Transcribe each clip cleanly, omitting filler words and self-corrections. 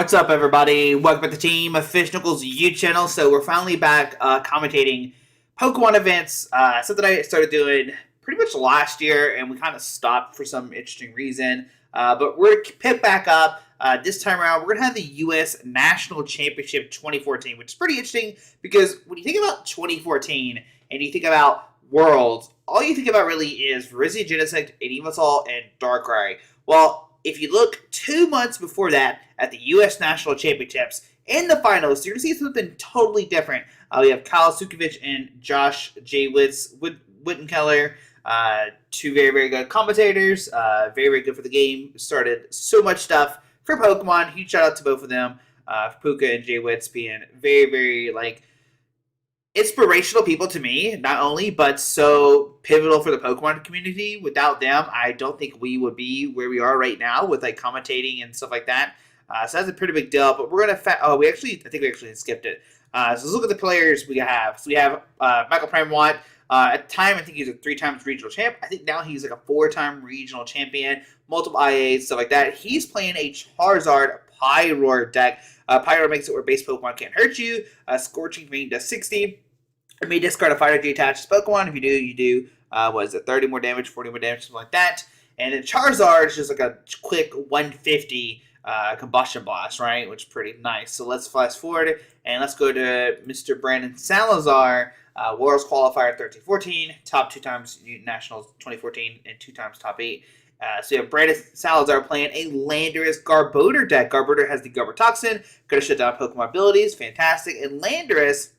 What's up, everybody? Welcome back to Team Fish Knuckles YouTube channel. So we're finally back commentating Pokemon events. Something I started doing pretty much last year, and we kind of stopped for some interesting reason. But we're picked back up. This time around, we're going to have the U.S. National Championship 2014, which is pretty interesting because when you think about 2014 and you think about Worlds, all you think about really is Rizzy, Genesect, and Evolcel, and Darkrai. Well, if you look 2 months before that at the U.S. National Championships, in the finals, you're going to see something totally different. We have Kyle Sukovich and Josh J. Wittenkeller, two very, very good commentators, very, very good for the game. Started so much stuff for Pokemon. Huge shout out to both of them. Puka and J. Witz being very, very, inspirational people to me, not only, but so pivotal for the Pokemon community. Without them, I don't think we would be where we are right now with commentating and stuff like that. So that's a pretty big deal. But we're gonna I think we actually skipped it. So let's look at the players we have. So we have Michael Primewat. At the time, I think he's a 3 times regional champ. I think now he's like a 4-time regional champion, multiple IAs, stuff like that. He's playing a Charizard Pyroar deck. Pyroar makes it where base Pokemon can't hurt you. Scorching Ring does 60. You may discard a fighter to attach to Pokemon. If you do, you do, 30 more damage, 40 more damage, something like that. And then Charizard is just like a quick 150 Combustion Blast, right? Which is pretty nice. So let's fast forward and let's go to Mr. Brandon Salazar, Worlds Qualifier 13-14, top 2 times Nationals 2014, and 2 times top 8. So you have Brandon Salazar playing a Landorus Garbodor deck. Garbodor has the Garbotoxin, going to shut down Pokemon abilities, fantastic. And Landorus,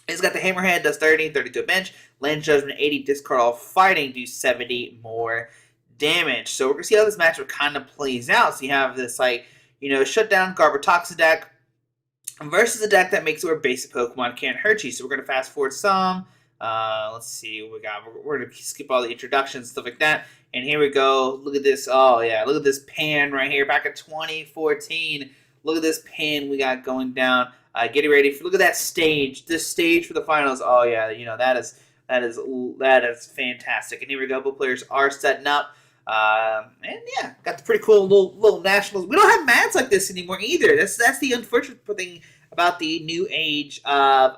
he's got the Hammerhead, does 30, 32 bench. Land Judgment, 80, discard all fighting, do 70 more damage. So we're going to see how this matchup kind of plays out. So you have this, shut down Garbotoxin deck versus a deck that makes it where basic Pokemon can't hurt you. So we're going to fast forward some. Let's see what we got. We're going to skip all the introductions, stuff like that. And here we go. Look at this. Oh, yeah. Look at this pan right here. Back in 2014. Look at this pan we got going down. Getting ready for, look at that stage. This stage for the finals. Oh yeah, that is fantastic. And here we go. Both players are setting up. And yeah, got the pretty cool little nationals. We don't have mats like this anymore either. That's the unfortunate thing about the new age of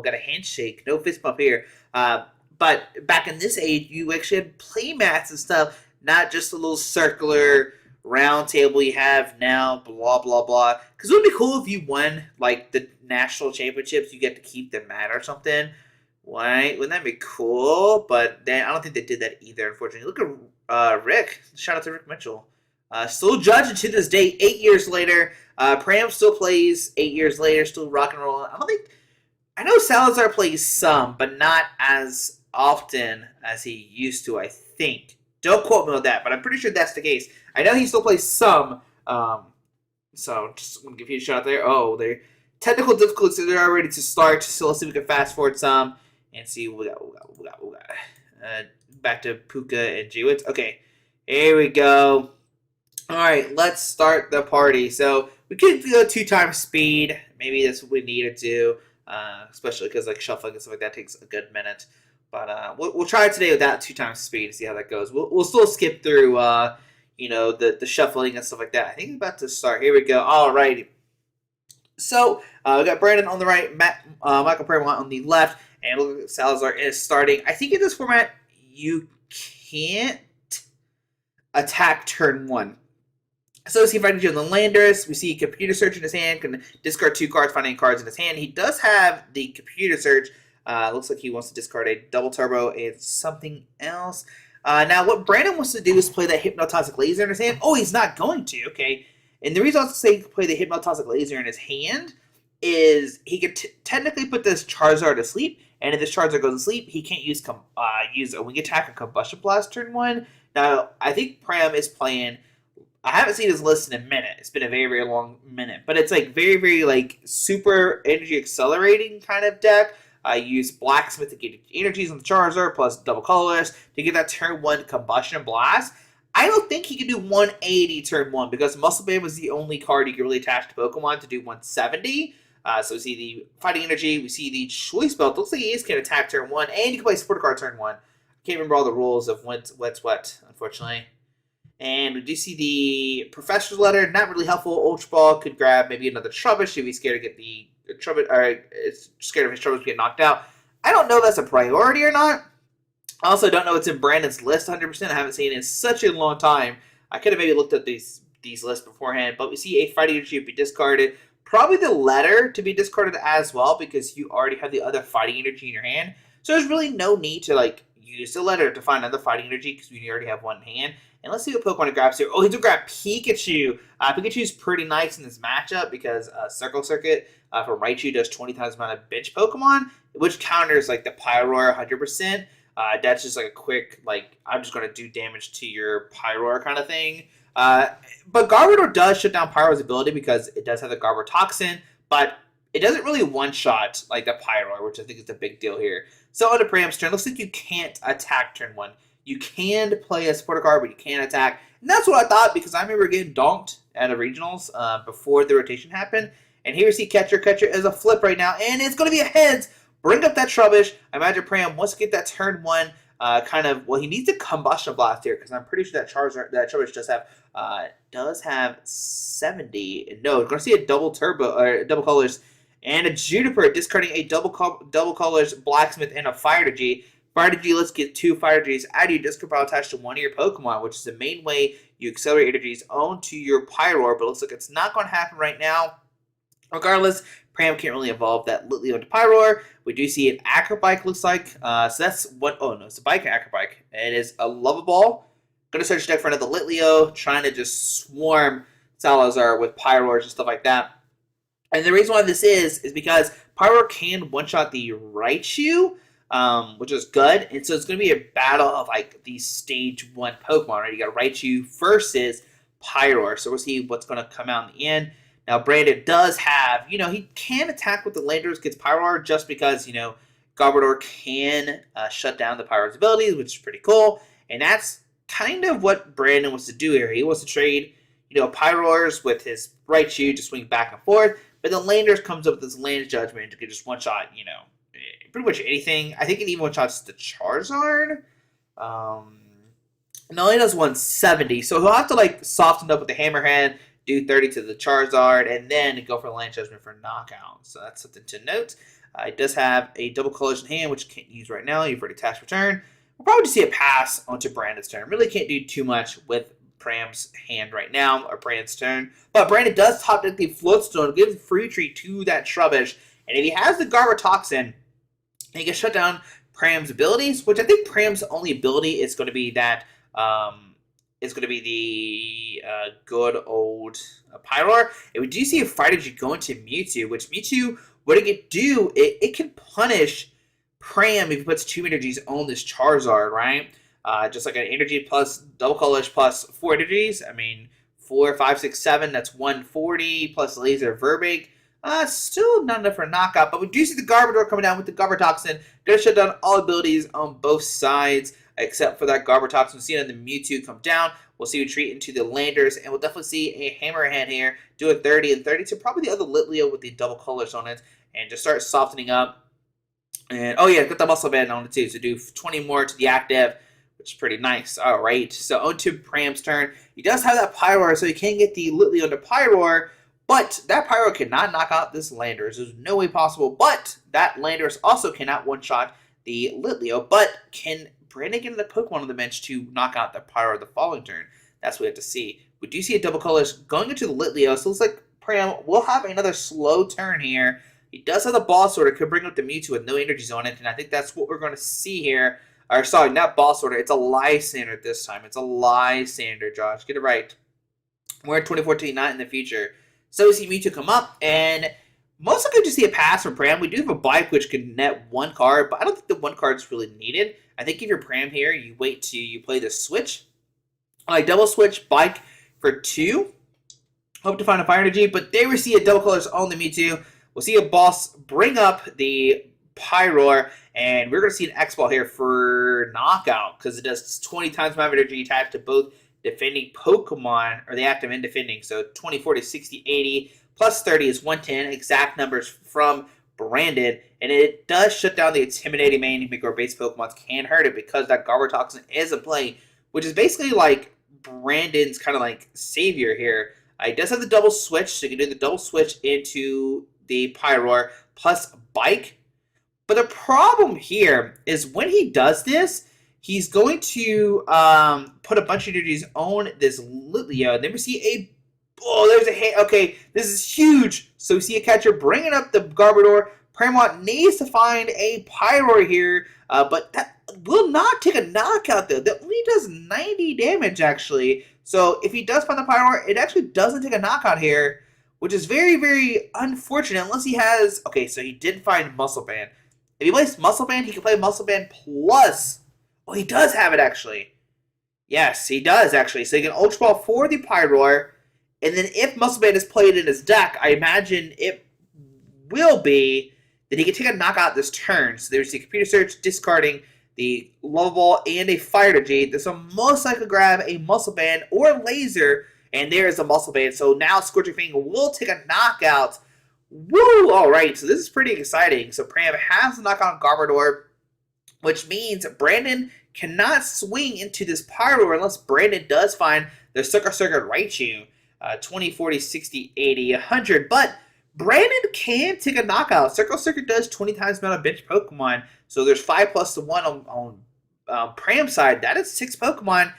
got a handshake. No fist bump here. But back in this age, you actually had play mats and stuff, not just a little circular round table you have now, blah, blah, blah. Because it would be cool if you won, the national championships, you get to keep the mat or something. Right? Wouldn't that be cool? But then I don't think they did that either, unfortunately. Look at Rick. Shout out to Rick Mitchell. Still judging to this day, 8 years later. Pram still plays 8 years later, still rock and roll. I know Salazar plays some, but not as often as he used to, I think. Don't quote me on that, but I'm pretty sure that's the case. I know he still plays some, so just want to give you a shout out there. Oh, they're technical difficulties, they're all ready to start, so let's see if we can fast forward some and see what we got. Back to Puka and G-Witz. Okay, here we go. Alright, let's start the party. So, we could go 2 times speed. Maybe that's what we need to do, especially because shuffling and stuff like that takes a good minute. But we'll try it today without 2 times speed to see how that goes. We'll still skip through, the shuffling and stuff like that. I think it's about to start. Here we go. Alrighty. So we got Brandon on the right, Michael Primewat on the left, and look at Salazar is starting. I think in this format you can't attack turn 1. So let's see if I can do the Landorus. We see Computer Search in his hand, can discard 2 cards, find any cards in his hand. He does have the Computer Search. Looks like he wants to discard a Double Turbo and something else. Now, what Brandon wants to do is play that Hypnotoxic Laser in his hand. Oh, he's not going to. Okay. And the reason I was saying play the Hypnotoxic Laser in his hand is he could technically put this Charizard to sleep. And if this Charizard goes to sleep, he can't use a Wing Attack or Combustion Blast turn 1. Now, I think Pram is playing. I haven't seen his list in a minute. It's been a very, very long minute. But it's very, very super energy accelerating kind of deck. I use Blacksmith to get energies on the Charizard plus double colorless to get that turn 1 Combustion Blast. I don't think he can do 180 turn 1 because Muscle Band was the only card you can really attach to Pokemon to do 170. So we see the Fighting Energy, we see the Choice Belt. Looks like he can attack turn 1, and you can play Support Card turn 1. I can't remember all the rules of what's what, unfortunately. And we do see the Professor's Letter, not really helpful. Ultra Ball could grab maybe another Trubbish if he's scared to get the Trubbish, or it's scared of his Trubbish get knocked out. I don't know if that's a priority or not. I also don't know what's in Brandon's list 100%. I haven't seen it in such a long time. I could have maybe looked at these lists beforehand, but we see a Fighting Energy to be discarded. Probably the Letter to be discarded as well, because you already have the other Fighting Energy in your hand. So there's really no need to like use the Letter to find another Fighting Energy, because we already have one in hand. And let's see what Pokemon it grabs here. Oh, he's going to grab Pikachu. Pikachu's pretty nice in this matchup because Circle Circuit from Raichu does 20 times the amount of bench Pokemon, which counters like the Pyroar 100%. That's just like a quick, like, I'm just going to do damage to your Pyroar kind of thing. But Garbodor does shut down Pyroar's ability because it does have the Garbodor Toxin, but it doesn't really one-shot like the Pyroar, which I think is the big deal here. So on to Pram's turn, looks like you can't attack turn 1. You can play a supporter card, but you can't attack. And that's what I thought, because I remember getting donked at the regionals before the rotation happened. And here we see Catcher. Catcher is a flip right now, and it's going to be a heads. Bring up that Trubbish. I imagine Pram wants to get that turn 1 well, he needs a Combustion Blast here, because I'm pretty sure that Trubbish does have 70. No, we're going to see a double turbo, or double colors, and a Juniper discarding a double colors Blacksmith and a Fire Energy. Fire Energy, let's get 2 Fire Energies out of your discard pile attached to one of your Pokemon, which is the main way you accelerate energies onto your Pyroar, but it looks like it's not going to happen right now. Regardless, Pram can't really evolve that Litleo into Pyroar. We do see an Acrobike, looks like. So that's what. Oh, no, it's a Bike and Acrobike. It is a Lovaball. Going to search deck for another Litleo, trying to just swarm Salazar with Pyroars and stuff like that. And the reason why this is because Pyroar can one-shot the Raichu, which is good. And so it's going to be a battle of like these stage 1 Pokemon, right? You got Raichu versus Pyroar. So we'll see what's going to come out in the end. Now, Brandon does have, he can attack with the Landorus against Pyroar just because, Garbodor can shut down the Pyroar's abilities, which is pretty cool. And that's kind of what Brandon wants to do here. He wants to trade, Pyroars with his Raichu to swing back and forth. But the Landorus comes up with this Land Judgment to get just one-shot, pretty much anything. I think it even one-shots the Charizard. No, he does 170. So he'll have to, soften up with the Hammerhead, do 30 to the Charizard, and then go for Land Judgment for knockout. So that's something to note. It does have a double colors in hand, which you can't use right now. You've already tapped return. We'll probably just see a pass onto Brandon's turn. Really can't do too much with Pram's hand right now, or Brandon's turn. But Brandon does top deck the Floatstone, gives free treat to that Trubbish. And if he has the Garbodor Toxin, he can shut down Pram's abilities, which I think Pram's only ability is going to be that, is going to be the good old Pyroar. And we do see a Fight Energy go into Mewtwo, which Mewtwo, what it can do, it can punish Pram if he puts 2 energies on this Charizard, right? Just like an energy plus double colors plus 4 energies. I mean, 4, 5, 6, 7, that's 140 plus laser Verbeek. Still not enough for a knockout, but we do see the Garbodor coming down with the Garbodor Toxin. Gonna shut down all abilities on both sides, except for that Garbodor Toxin. We'll see it on the Mewtwo come down. We'll see retreat into the Landers, and we'll definitely see a Hammerhead here do a 30 and 30 to probably the other Litleo with the double colors on it, and just start softening up. And, oh yeah, got the Muscle Band on it too, so do 20 more to the active, which is pretty nice. All right, so on to Pram's turn. He does have that Pyroar, so he can get the Litleo into Pyroar, but that Pyroar cannot knock out this Landers. There's no way possible, but that Landers also cannot one-shot the Litleo, but can Brandon get the Pokemon on the bench to knock out the Pyroar the following turn? That's what we have to see. We do see a double colors going into the Litleo, so it looks like Pram will have another slow turn here. He does have the Ball Sorter, could bring up the Mewtwo with no energies on it, and I think that's what we're going to see here. Or sorry, not Ball Sorter, it's a Lysander this time. It's a Lysander, Josh. Get it right. We're in 2014, not in the future. So we see Mewtwo come up, and most likely just see a pass from Pram. We do have a Bike, which can net 1 card, but I don't think the 1 card is really needed. I think if you're Pram here, you wait till you play the switch. Double switch Bike for 2. Hope to find a Fire Energy, but there we see a double colors on the Mewtwo. We'll see a Boss bring up the Pyroar, and we're going to see an X-Ball here for knockout, because it does 20 times my energy attached to both defending Pokemon, or the active and defending. So 20, 40, 60, 80, plus 30 is 110, exact numbers from Brandon, and it does shut down the Intimidating Main. Or base Pokemon can hurt it because that Garbodor Toxin is in play, which is basically like Brandon's kind of like savior here. He does have the double switch, so you can do the double switch into the Pyroar plus Bike. But the problem here is when he does this, he's going to put a bunch of energies on this Litleo. Then we see a... Oh, there's a hit. Okay, this is huge. So we see a catcher bringing up the Garbodor. Paramount needs to find a Pyroar here, but that will not take a knockout, though. That only does 90 damage, actually. So if he does find the Pyroar, it actually doesn't take a knockout here, which is very, very unfortunate, unless he has... Okay, so he did find Muscle Band. If he plays Muscle Band, he can play Muscle Band plus... Oh, he does have it, actually. Yes, he does, actually. So he can Ultra Ball for the Pyroar, and then if Muscle Band is played in his deck, I imagine it will be that he can take a knockout this turn. So there's the Computer Search, discarding the Love Ball and a Fire Energy. This will most likely grab a Muscle Band or Laser, and there's a Muscle Band. So now Scorching Fang will take a knockout. Woo! Alright, so this is pretty exciting. So Pram has a knockout on Garbodor, which means Brandon cannot swing into this Pyroar unless Brandon does find the Circle Circuit Raichu. 20, 40, 60, 80, 100. But Brandon can take a knockout. Circle Circuit does 20 times the amount of bench Pokemon. So there's 5 plus the 1 on Pram's side. That is 6 Pokemon.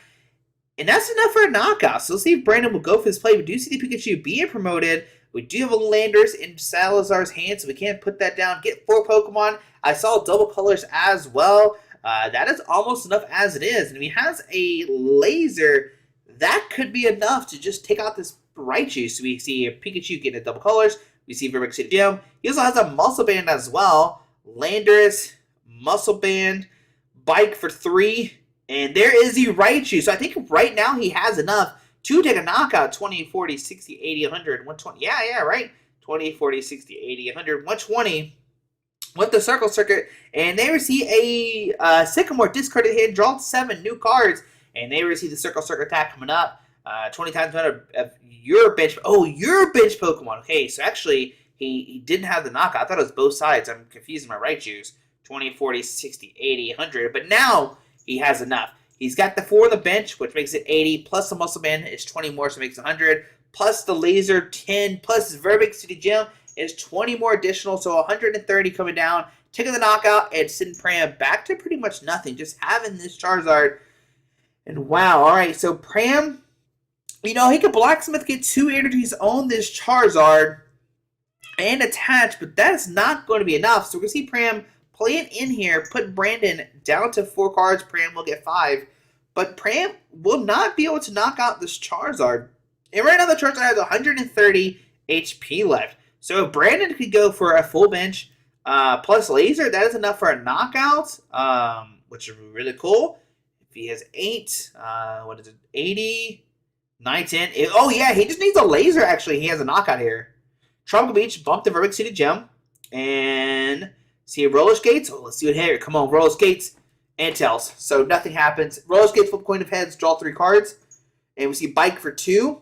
And that's enough for a knockout. So let's see if Brandon will go for this play. We do see the Pikachu being promoted. We do have a Landorus in Salazar's hand, so we can't put that down. Get 4 Pokemon. I saw double colors as well. That is almost enough as it is. And if he has a Laser, that could be enough to just take out this Raichu. So we see a Pikachu getting double colors. We see Verbex City Gym. He also has a Muscle Band as well. Landorus, Muscle Band, Bike for 3. And there is the Raichu. So I think right now he has enough to take a knockout. 20, 40, 60, 80, 100, 120. Yeah, right. 20, 40, 60, 80, 100, 120 with the Circle Circuit. And there we see a Sycamore discarded hand, draw 7 new cards. And there we see the Circle Circuit attack coming up. 20 times the amount of your bench. Oh, your bench Pokemon. Okay, so actually he didn't have the knockout. I thought it was both sides. I'm confusing my Raichus. 20, 40, 60, 80, 100. But now he has enough. He's got the 4 on the bench, which makes it 80, plus the Muscle Band is 20 more, so it makes it 100, plus the Laser 10, plus his Verbex City Gym is 20 more additional, so 130 coming down, taking the knockout, and sending Pram back to pretty much nothing, just having this Charizard. And wow, alright, so Pram, you know, he could Blacksmith, get 2 energies on this Charizard, and attach, but that's not going to be enough, so we're going to see Pram play it in here, put Brandon down to 4 cards. Pram will get 5. But Pram will not be able to knock out this Charizard. And right now the Charizard has 130 HP left. So if Brandon could go for a full bench plus Laser, that is enough for a knockout, which is really cool. If he has 8, 80, 9, 10. Oh yeah, he just needs a Laser actually. He has a knockout here. Tropical Beach, bump the Verbex City Gem. And... see a Roller Skates? Oh, let's see what here. Come on, Roller Skates and Tails. So nothing happens. Roller Skates, flip coin of heads, draw 3 cards. And we see Bike for 2.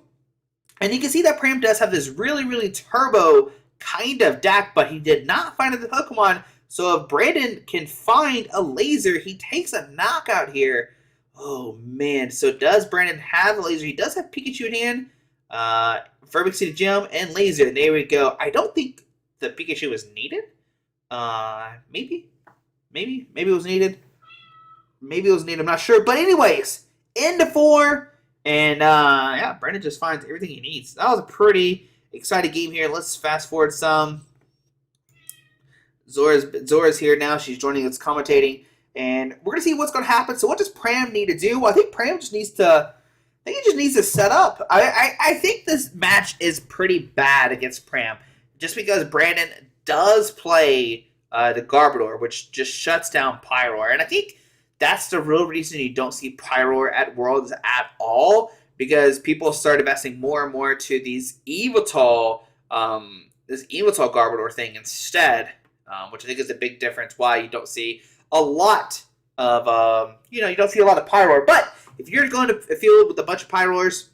And you can see that Pram does have this really, really turbo kind of deck, but he did not find the Pokemon. So if Brandon can find a Laser, he takes a knockout here. Oh, man. So does Brandon have a Laser? He does have Pikachu in hand. Verbex City Gem and Laser. There we go. I don't think the Pikachu is needed. Maybe it was needed. Maybe it was needed. I'm not sure. But anyways, into 4, and yeah, Brandon just finds everything he needs. That was a pretty exciting game here. Let's fast forward some. Zora's here now. She's joining us commentating, and we're gonna see what's gonna happen. So what does Pram need to do? Well, I think Pram just needs to. I think he just needs to set up. I think this match is pretty bad against Pram, just because Brandon does play the Garbodor, which just shuts down Pyroar. And I think that's the real reason you don't see Pyroar at Worlds at all, because people start investing more and more to these Evital, this Evital Garbodor thing instead, which I think is a big difference why you don't see a lot of, you don't see a lot of Pyroar. But if you're going to a field with a bunch of Pyroars,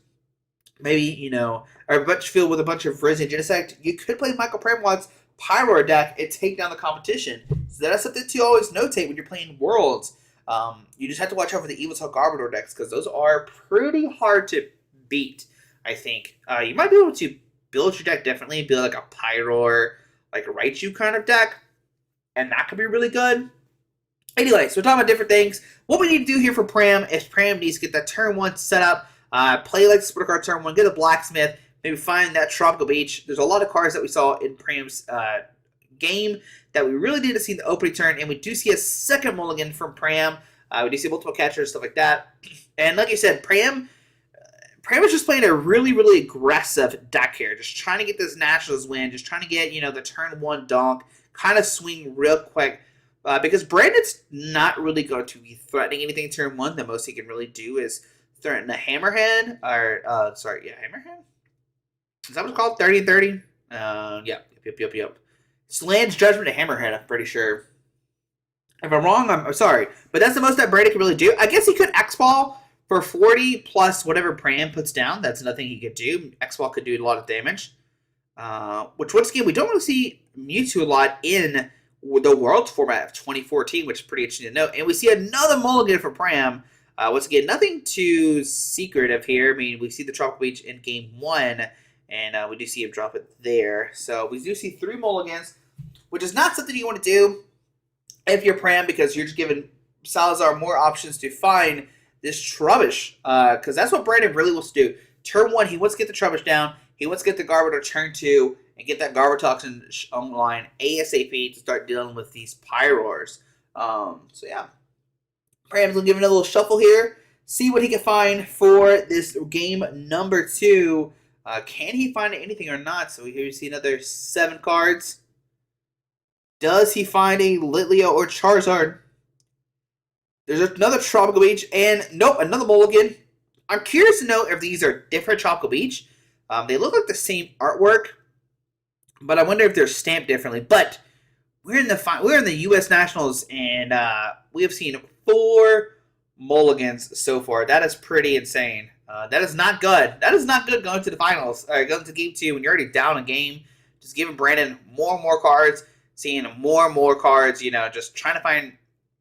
maybe, or a bunch field with a bunch of Risen Genesect, you could play Michael Pramwatt's Pyroar deck and take down the competition. So that's something to always notate when you're playing Worlds. You just have to watch out for the Evil Tail Garbodor decks because those are pretty hard to beat, I think. You might be able to build your deck differently, build like a Pyroar, like a Raichu kind of deck, and that could be really good. Anyway, so we're talking about different things. What we need to do here for Pram is Pram needs to get that turn 1 set up, play like Split Card turn 1, get a Blacksmith, maybe find that Tropical Beach. There's a lot of cards that we saw in Pram's game that we really need to see in the opening turn, and we do see a second mulligan from Pram. We do see multiple catchers, stuff like that. And like I said, Pram is just playing a really, really aggressive deck here, just trying to get this Nationals win, just trying to get, the turn 1 donk, kind of swing real quick. Because Brandon's not really going to be threatening anything turn 1. The most he can really do is threaten a Hammerhead. Hammerhead? Is that what it's called? 30 and 30? Yep. It's Land's Judgment to Hammerhead, I'm pretty sure. If I'm wrong, I'm sorry. But that's the most that Brandon can really do. I guess he could X-Ball for 40 plus whatever Pram puts down. That's nothing he could do. X-Ball could do a lot of damage. Which, once again, we don't really see Mewtwo a lot in the Worlds format of 2014, which is pretty interesting to note. And we see another mulligan for Pram. Once again, nothing too secretive here. I mean, we see the Tropical Beach in Game 1, and we do see him drop it there. So we do see 3 mulligans, which is not something you want to do if you're Pram, because you're just giving Salazar more options to find this Trubbish, because that's what Brandon really wants to do. Turn 1, he wants to get the Trubbish down. He wants to get the Garbodor turn 2 and get that Garbotoxin online ASAP to start dealing with these Pyroars. So yeah, Pram's going to give it a little shuffle here, see what he can find for this game number 2. Can he find anything or not? So here you see another 7 cards. Does he find a Litleo or Charizard? There's another Tropical Beach, and nope, another mulligan. I'm curious to know if these are different Tropical Beach. They look like the same artwork, but I wonder if they're stamped differently. But we're in the U.S. Nationals, and we have seen 4 mulligans so far. That is pretty insane. That is not good. That is not good going to the finals. Going to Game 2 when you're already down a game. Just giving Brandon more and more cards, seeing more and more cards. Just trying to find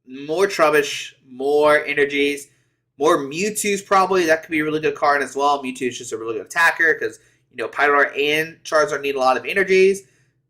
more Trubbish, more energies, more Mewtwo's probably. That could be a really good card as well. Mewtwo is just a really good attacker because, Pyroar and Charizard need a lot of energies.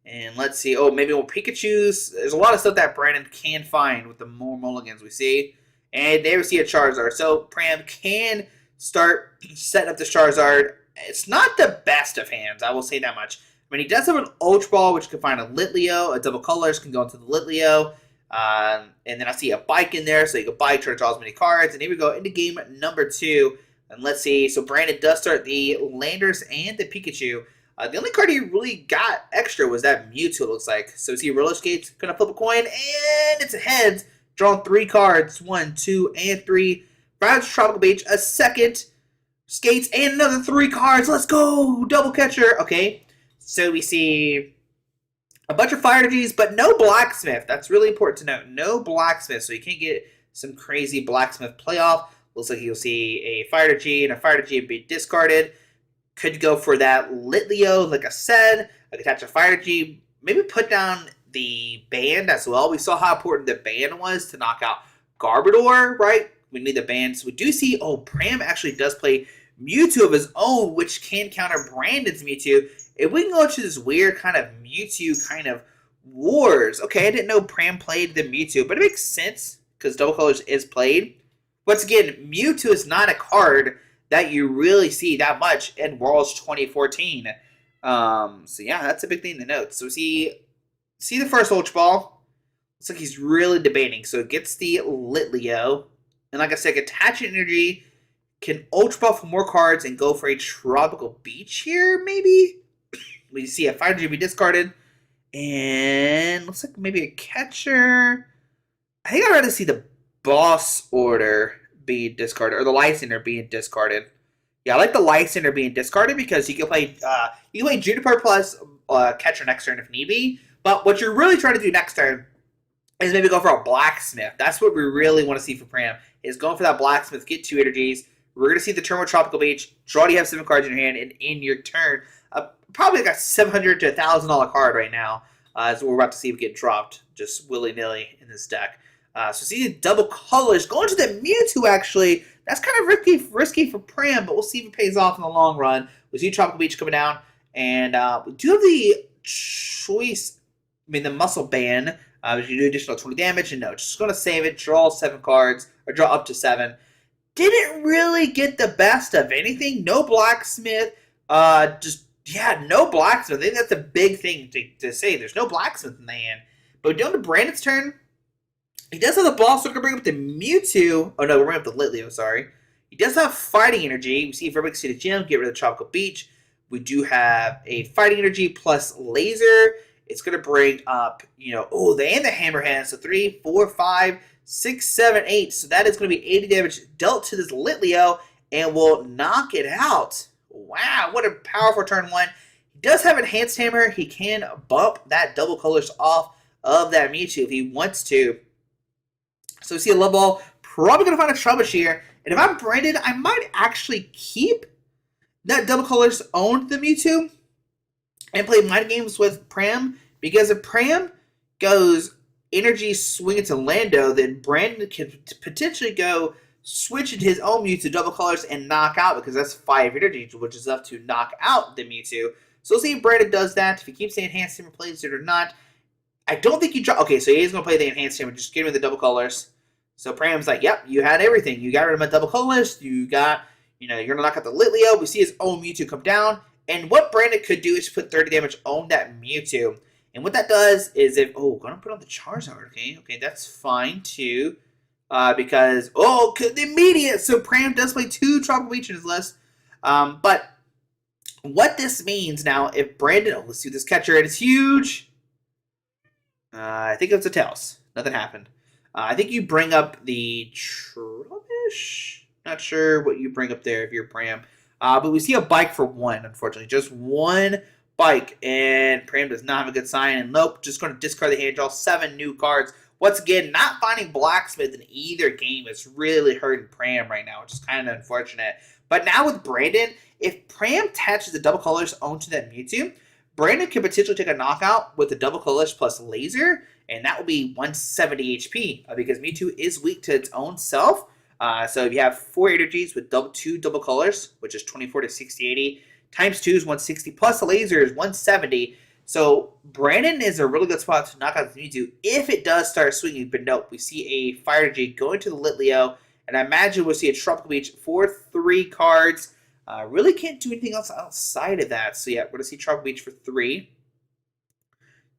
And let's see. Oh, maybe more Pikachus. There's a lot of stuff that Brandon can find with the more mulligans we see. And there we see a Charizard. So Pram can start setting up this Charizard. It's not the best of hands, I will say that much. I mean, he does have an Ultra Ball, which can find a Litleo. A Double Colors can go into the Litleo. And then I see a Bike in there, so you can Bike, try to draw as many cards. And here we go into game number 2. And let's see. So Brandon does start the Landorus and the Pikachu. The only card he really got extra was that Mewtwo, it looks like. So we see Roller Skates, gonna flip a coin, and it's a heads. Drawing 3 cards. 1, 2, and 3. Finds Tropical Beach, a second. Skates, and another 3 cards. Let's go! Double catcher. Okay. So we see a bunch of Fire Energies, but no Blacksmith. That's really important to note. No Blacksmith, so you can't get some crazy Blacksmith playoff. Looks like you'll see a Fire Energy and a Fire Energy be discarded. Could go for that Litleo, like I said. I could attach a Fire Energy. Maybe put down the Band as well. We saw how important the Band was to knock out Garbodor, right? We need the Band. So we do see, Pram actually does play Mewtwo of his own, which can counter Brandon's Mewtwo. If we can go to this weird kind of Mewtwo kind of wars. Okay, I didn't know Pram played the Mewtwo, but it makes sense because Double Colors is played. Once again, Mewtwo is not a card that you really see that much in Worlds 2014. So yeah, that's a big thing to note. So see the first Ultra Ball. Looks like he's really debating. So it gets the Litleo. And like I said, attach energy, can Ultra Ball for more cards and go for a Tropical Beach here, maybe? We see a Fire Energy be discarded. And looks like maybe a catcher. I think I'd rather see the Boss Order be discarded, or the Lysander being discarded. Yeah, I like the Lysander being discarded because you can play Juniper plus catcher next turn if need be. But what you're really trying to do next turn is maybe go for a Blacksmith. That's what we really want to see for Pram, is going for that Blacksmith, get 2 energies. We're going to see the turn with Tropical Beach. Draw, you have 7 cards in your hand, and in your turn, probably like a $700 to $1,000 card right now is what we're about to see get dropped just willy-nilly in this deck. So see the double colors going to the Mewtwo. Actually, that's kind of risky for Pram, but we'll see if it pays off in the long run. We see Tropical Beach coming down, and we do have the choice. I mean, the Muscle Band. We can do additional 20 damage, and no, just going to save it. Draw 7 cards, or draw up to 7. Didn't really get the best of anything. No Blacksmith. No Blacksmith. I think that's a big thing to say. There's no Blacksmith in the hand. But down to Brandon's turn. He does have the ball, so we're going to bring up the Mewtwo. Oh, no, we're bringing up the Litleo, sorry. He does have Fighting Energy. We see if everybody can see the gym, get rid of the Tropical Beach. We do have a Fighting Energy plus Laser. It's going to bring up, and the Hammerhand. So 3, 4, 5, 6, 7, 8. So that is going to be 80 damage dealt to this Litleo, and will knock it out. Wow, what a powerful turn 1. He does have Enhanced Hammer. He can bump that double colors off of that Mewtwo if he wants to. So we see a Love Ball. Probably going to find a Trubbish here. And if I'm Brandon, I might actually keep that double colors owned the Mewtwo and play mind games with Pram. Because if Pram goes energy swing into Lando, then Brandon can potentially go switch into his own Mewtwo double colors and knock out, because that's 5 energy, which is enough to knock out the Mewtwo. So we'll see if Brandon does that. If he keeps the Enhanced Hammer, plays it or not. I don't think he Okay, so he is going to play the Enhanced Hammer. Just give me the double colors. So Pram's like, yep, you had everything. You got rid of my double colors. You got, you're going to knock out the Litleo. We see his own Mewtwo come down. And what Brandon could do is put 30 damage on that Mewtwo. And what that does is going to put on the Charizard. Okay, that's fine too. Because, the immediate. So Pram does play 2 Tropical Beach in his list. But what this means now, if Brandon, let's see this catcher, it is huge. I think it's a Tails. Nothing happened. I think you bring up the Trubbish. Not sure what you bring up there if you're Pram. But we see a bike for 1, unfortunately. Just 1 bike. And Pram does not have a good sign. And nope, just going to discard the hand, draw 7 new cards. Once again, not finding Blacksmith in either game is really hurting Pram right now, which is kind of unfortunate. But now with Brandon, if Pram attaches the double colors onto that Mewtwo, Brandon could potentially take a knockout with the double colors plus Laser, and that will be 170 HP, because Mewtwo is weak to its own self. So if you have 4 energies with 2 double colors, which is 24 to 60, 80, times 2 is 160, plus the Laser is 170. So Brandon is a really good spot to knock out the Mewtwo if it does start swinging. But nope, we see a Fire Energy going to the Litleo, and I imagine we'll see a Tropical Beach for 3 cards. Really can't do anything else outside of that. So yeah, we're going to see Tropical Beach for 3.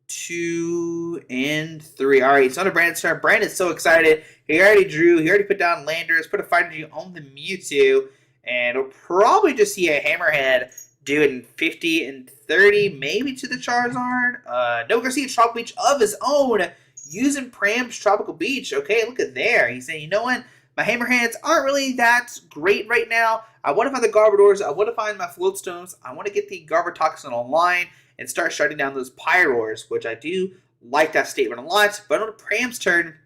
2 and 3. All right, it's on to Brandon's turn. Brandon's so excited. He already drew. He already put down Landorus, put a Fire Energy on the Mewtwo, and we'll probably just see a Hammerhead doing 50 and 30, maybe to the Charizard. No, we're going to see a Tropical Beach of his own using Pram's Tropical Beach. Okay, look at there. He's saying, you know what? My Hammerheads aren't really that great right now. I want to find the Garbodors. I want to find my Floatstones. I want to get the Garbotoxin online and start shutting down those Pyroars, which I do like that statement a lot. But on Pram's turn,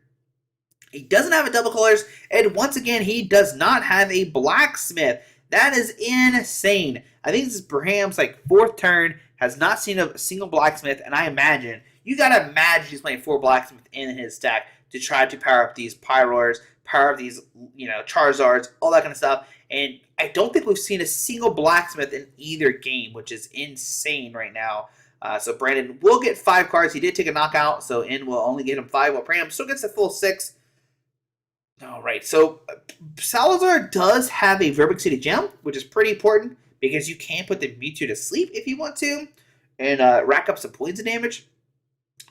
he doesn't have a double colors, and once again, he does not have a Blacksmith. That is insane. I think this is Pram's 4th turn, has not seen a single Blacksmith, and I imagine, you gotta imagine he's playing 4 Blacksmith in his stack to try to power up these Pyroars, power up these, Charizards, all that kind of stuff. And I don't think we've seen a single Blacksmith in either game, which is insane right now. So Brandon will get 5 cards. He did take a knockout, so N will only get him 5, while Pram still gets a full 6. All right, so Salazar does have a Verbic City Gem, which is pretty important because you can put the Mewtwo to sleep if you want to and rack up some points of damage.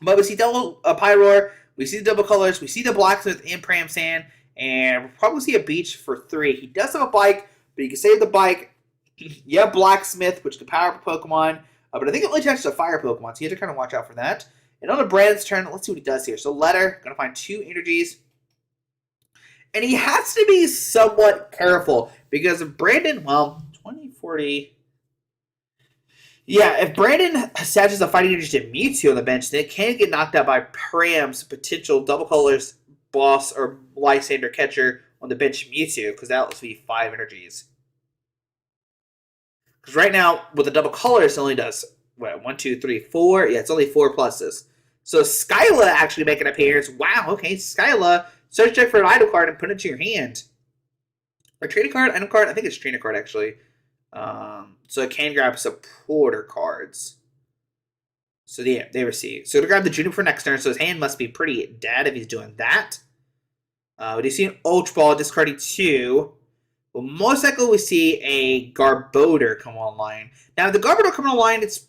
But we see double Pyroar, we see the double colors, we see the Blacksmith in Pram's hand, and we'll probably see a Beach for 3. He does have a bike, but you can save the bike. You have Blacksmith, which can power up a Pokemon, but I think it only attaches to fire Pokemon, so you have to kind of watch out for that. And on the Brandon's turn, let's see what he does here. So Letter, going to find 2 energies. And he has to be somewhat careful because if Brandon, 20, 40. Yeah, if Brandon attaches a Fighting Energy to Mewtwo on the bench, then it can get knocked out by Pram's potential double colors boss or Lysander catcher on the bench Mewtwo, because that will be 5 energies. Because right now, with the double colors, it only does, 1, 2, 3, 4? Yeah, it's only 4 pluses. So Skyla actually making an appearance. Wow, okay, Skyla. Search check for an item card and put it to your hand. Or trainer card, item card? I think it's trainer card, actually. So it can grab supporter cards. So yeah, they receive. So to grab the Juniper for next turn, so his hand must be pretty dead if he's doing that. We see an Ultra Ball discarding 2. Well, most likely we see a Garbodor come online. Now, the Garbodor coming online, it's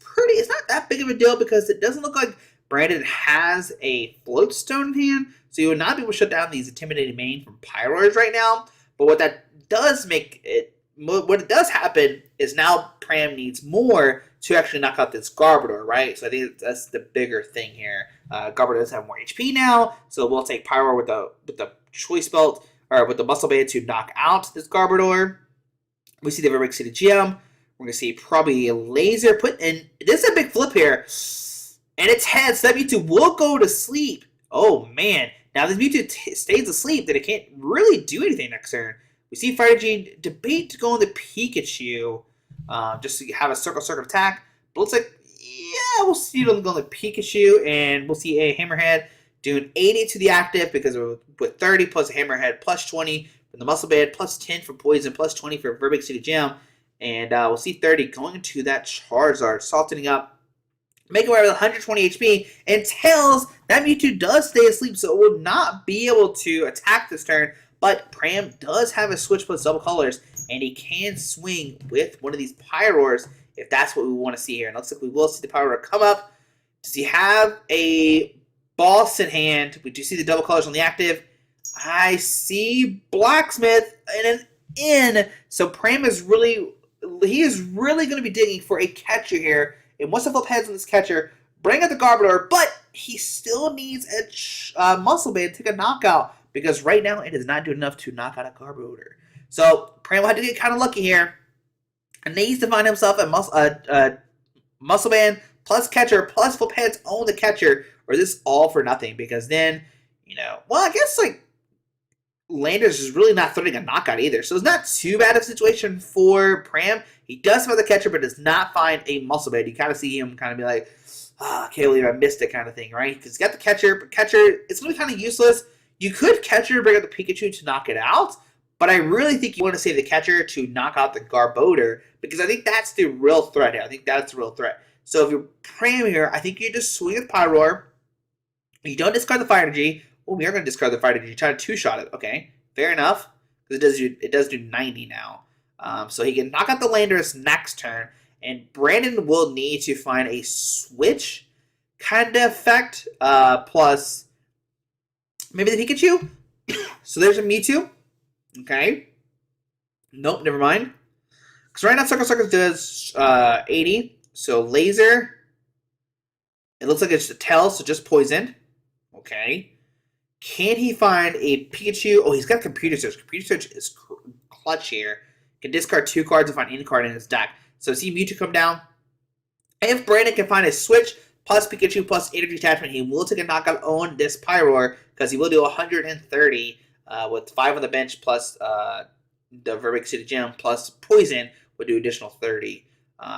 not that big of a deal because it doesn't look like Brandon has a Float Stone in hand, so you would not be able to shut down these Intimidating Mane from Pyroars right now. But what that does what it does happen is now Pram needs more to actually knock out this Garbodor, right? So I think that's the bigger thing here. Garbodor does have more HP now, so we'll take Pyroar with the Choice Belt, or with the Muscle Band to knock out this Garbodor. We see the very big City Gem. We're going to see probably a Laser put in. This is a big flip here. And its head, so that Mewtwo will go to sleep. Oh, man. Now, this Mewtwo stays asleep, then it can't really do anything next turn. We see Fighter Gene debate to go on the Pikachu, just to have a circle attack. But looks like, yeah, we'll see it on the Pikachu, and we'll see a Hammerhead doing 80 to the active because with 30 plus a Hammerhead plus 20 from the Muscle Band, plus 10 for Poison, plus 20 for Verbic City Gem. And we'll see 30 going into that Charizard, salting up, making away with 120 HP, and tells that Mewtwo does stay asleep, so it will not be able to attack this turn. But Pram does have a switch plus double colors, and he can swing with one of these Pyroars if that's what we want to see here. And it looks like we will see the Pyroar come up. Does he have a Boss in hand? We do see the double colors on the active. I see Blacksmith and an in. So Pram is really going to be digging for a catcher here. And once the flip heads on this catcher, bring out the Garbodor, but he still needs a Muscle Band to take a knockout because right now it is not doing enough to knock out a Garbodor. So Pram will have to get kind of lucky here and needs to find himself a Muscle Band plus catcher plus flip heads on the catcher, or is this all for nothing? Because then, well, I guess like Landorus is really not throwing a knockout either. So it's not too bad of a situation for Pram. He does find the catcher, but does not find a Muscle Band. You kind of see him kind of be like, I can't believe I missed it kind of thing, right? Because he's got the catcher, but catcher, it's going to be kind of useless. You could catcher bring out the Pikachu to knock it out, but I really think you want to save the catcher to knock out the Garbodor, because I think that's the real threat here. I think that's the real threat. So if you're Pram here, I think you just swing with Pyroar. You don't discard the Fire Energy. Oh, we are going to discard the Fire Energy. Try to two-shot it. Okay, fair enough. Because it does do 90 now. So he can knock out the Landorus next turn. And Brandon will need to find a switch kind of effect. Plus maybe the Pikachu. So there's a Mewtwo. Okay. Nope, never mind. Because right now Circle does 80. So Laser. It looks like it's a Tail, so just Poison. Okay. Can he find a Pikachu? Oh, he's got Computer Search. Computer Search is clutch here. Can discard 2 cards and find any card in his deck. So see Mewtwo come down. If Brandon can find a switch plus Pikachu plus Energy Attachment, he will take a knockout on this Pyroar because he will do 130 with 5 on the bench plus the Verbic City Gem plus Poison would do additional 30.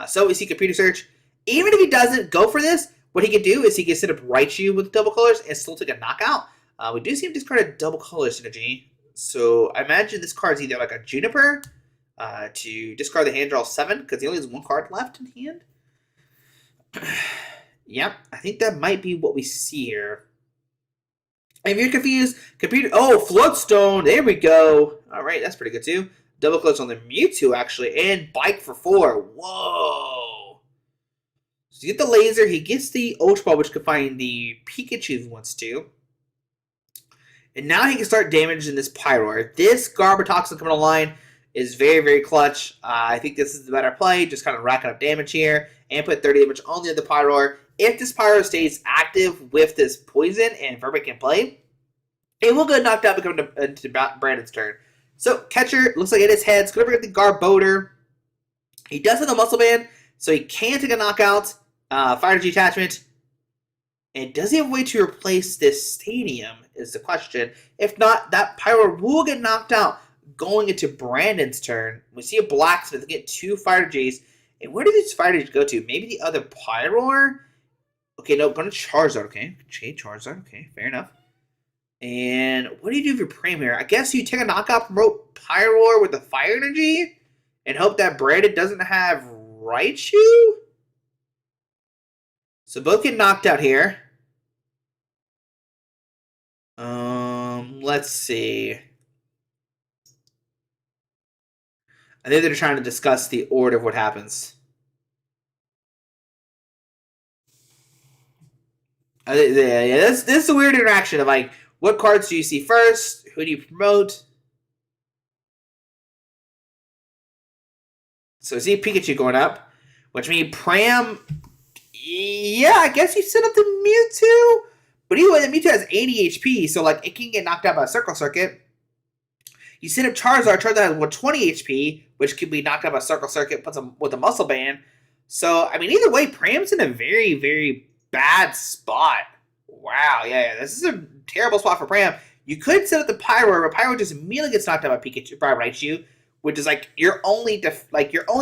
So we see Computer Search. Even if he doesn't go for this, what he can do is he can set up Raichu with double colors and still take a knockout. We do see him discard a double color synergy. So I imagine this card is either like a Juniper to discard the hand draw 7 because he only has 1 card left in hand. Yep, I think that might be what we see here. And if you're confused, Floatstone, there we go. All right, that's pretty good too. Double close on the Mewtwo actually, and Bike for 4. Whoa. So you get the Laser, he gets the Ultra Ball, which could find the Pikachu if he wants to. And now he can start damaging this Pyroar. This Garbotoxin coming online is very, very clutch. I think this is the better play. Just kind of racking up damage here. And put 30 damage on the other Pyroar. If this Pyroar stays active with this Poison and Verbic can play, it will get knocked out becoming into Brandon's turn. So, catcher, looks like it is head. It's going to bring the Garbodor. He does have the Muscle Band, so he can take a knockout. Fire Energy Attachment. And does he have a way to replace this Stadium is the question. If not, that Pyroar will get knocked out going into Brandon's turn. We see a Blacksmith get 2 Fire Energies. And where do these Fire Energies go to? Maybe the other Pyroar? Okay, no, going to Charizard. Okay, Charizard. Okay, fair enough. And what do you do if you're Pram here? I guess you take a knockout, promote Pyroar with the Fire Energy, and hope that Brandon doesn't have Raichu? So both get knocked out here. Let's see. I think they're trying to discuss the order of what happens. Yeah, this is a weird interaction of like, what cards do you see first? Who do you promote? So see Pikachu going up, which means Pram. Yeah, I guess you set up the Mewtwo. But either way, the Mewtwo has 80 HP, so like it can get knocked out by a Circle Circuit. You set up Charizard. Charizard has 20 HP, which could be knocked out by a Circle Circuit, puts him with a Muscle Band. So, I mean, either way, Pram's in a very, very bad spot. Wow, yeah, this is a terrible spot for Pram. You could set up the Pyroar, but Pyroar just immediately gets knocked out by Raichu, which is like your only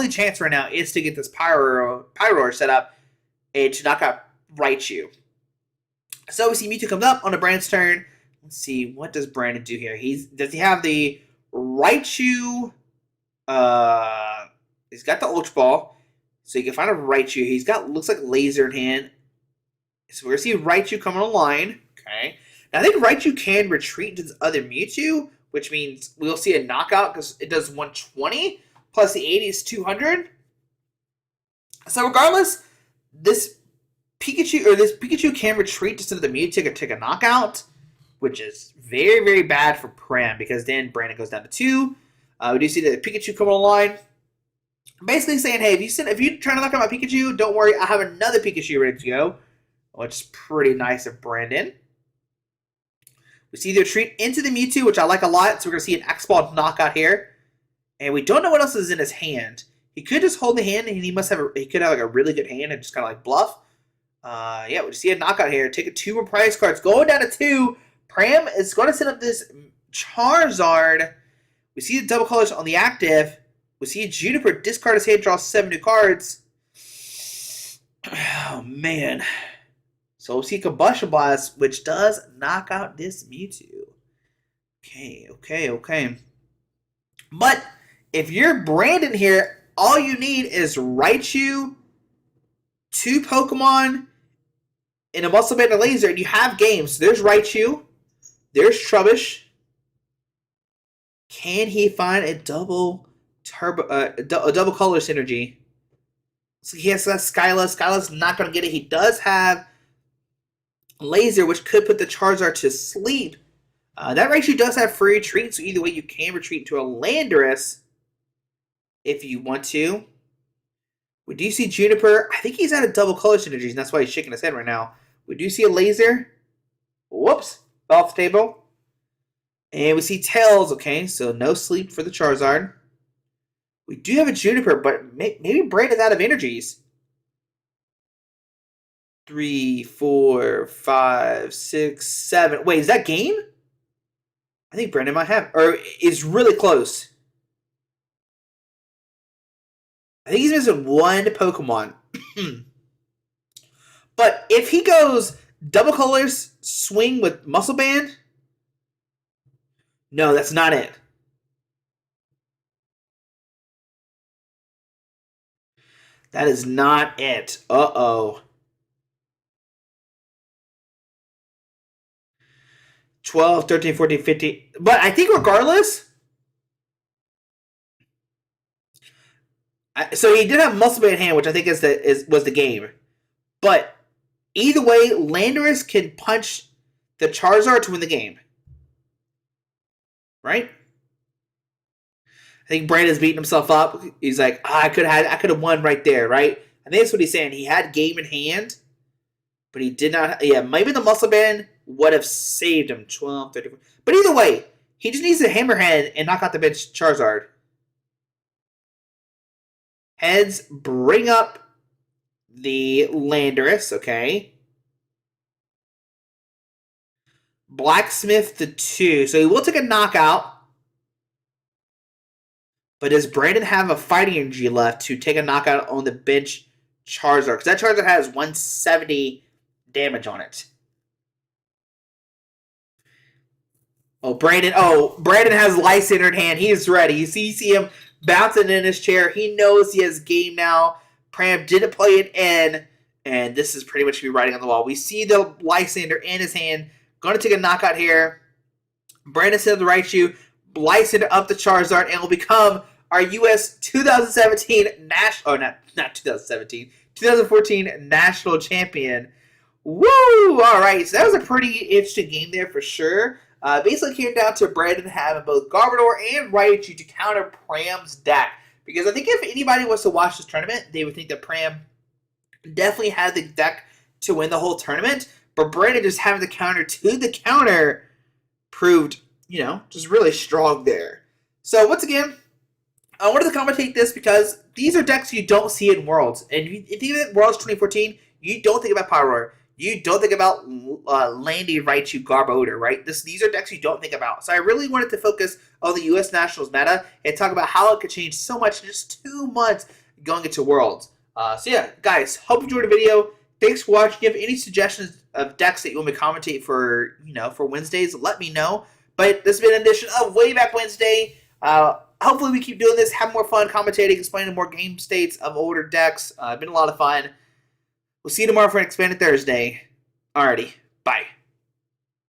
chance right now is to get this Pyroar set up and to knock out Raichu. So we see Mewtwo comes up on the Brandon's turn. Let's see, what does Brandon do here? Does he have the Raichu? He's got the Ultra Ball, so you can find a Raichu. He's got looks like laser in hand. So we're gonna see Raichu coming online. Okay, now I think Raichu can retreat into this other Mewtwo, which means we'll see a knockout because it does 120 plus the 80 is 200. So regardless, this Pikachu can retreat just into the Mewtwo take a knockout, which is very, very bad for Pram because then Brandon goes down to 2. We do see the Pikachu coming online. Basically saying, hey, if you try to knock out my Pikachu, don't worry, I have another Pikachu ready to go, which is pretty nice of Brandon. We see the retreat into the Mewtwo, which I like a lot, so we're going to see an X-Ball knockout here. And we don't know what else is in his hand. He could just hold the hand, and he could have like a really good hand and just kind of like bluff. Yeah, we see a knockout here. Take 2 more prize cards. Going down to 2. Pram is going to set up this Charizard. We see the double colors on the active. We see Juniper discard his hand, draw 7 new cards. Oh, man. So we'll see Combustion Blast, which does knock out this Mewtwo. Okay. But if you're Brandon here, all you need is Raichu, 2 Pokemon, and a Muscle Band and Laser, and you have games. So there's Raichu. There's Trubbish. Can he find a double color synergy? So he has that Skyless. Skyless not going to get it. He does have Laser, which could put the Charizard to sleep. That Raichu does have free retreat, so either way you can retreat to a Landorus if you want to. We do see Juniper. I think he's out of double color synergies, and that's why he's shaking his head right now. We do see a Laser. Whoops. Off the table. And we see Tails. Okay, so no sleep for the Charizard. We do have a Juniper, but maybe Brandon's out of energies. 3, 4, 5, 6, 7. Wait, is that game? I think Brandon might have, or is really close. I think he's missing 1 Pokemon. But if he goes double colors, swing with Muscle Band, no, that's not it. That is not it. Uh-oh. 12, 13, 14, 15. But I think regardless, so he did have Muscle Band in hand, which I think was the game. But either way, Landorus can punch the Charizard to win the game. Right? I think Brandon's beating himself up. He's like, I could have won right there, right? I think that's what he's saying. He had game in hand, but he did not. Yeah, maybe the Muscle Band would have saved him. 12, 34. But either way, he just needs to Hammerhead and knock out the bench Charizard. Heads bring up the Landorus, okay. Blacksmith to 2. So he will take a knockout. But does Brandon have a fighting energy left to take a knockout on the bench Charizard? Because that Charizard has 170 damage on it. Oh, Brandon has Lysander in hand. He is ready. You see him bouncing in his chair. He knows he has game now. Pram didn't play it in, and this is pretty much be writing on the wall. We see the Lysander in his hand. Going to take a knockout here. Brandon said the Raichu. Lysander up the Charizard, and will become our U.S. 2017 national, not 2017, 2014 national champion. Woo! All right, so that was a pretty interesting game there for sure. Basically came down to Brandon having both Garbodor and Raichu to counter Pram's deck. Because I think if anybody was to watch this tournament, they would think that Pram definitely had the deck to win the whole tournament. But Brandon just having the counter to the counter proved, just really strong there. So once again, I wanted to commentate this because these are decks you don't see in Worlds. And if you think Worlds 2014, you don't think about Pyroar. You don't think about Landy, Raichu, Garbodor, right? These are decks you don't think about. So I really wanted to focus on the U.S. Nationals meta and talk about how it could change so much in just 2 months going into Worlds. So yeah, guys, hope you enjoyed the video. Thanks for watching. If you have any suggestions of decks that you want me to commentate for, for Wednesdays, let me know. But this has been an edition of Way Back Wednesday. Hopefully we keep doing this, have more fun commentating, explaining more game states of older decks. Been a lot of fun. We'll see you tomorrow for an Expanded Thursday. Alrighty, bye.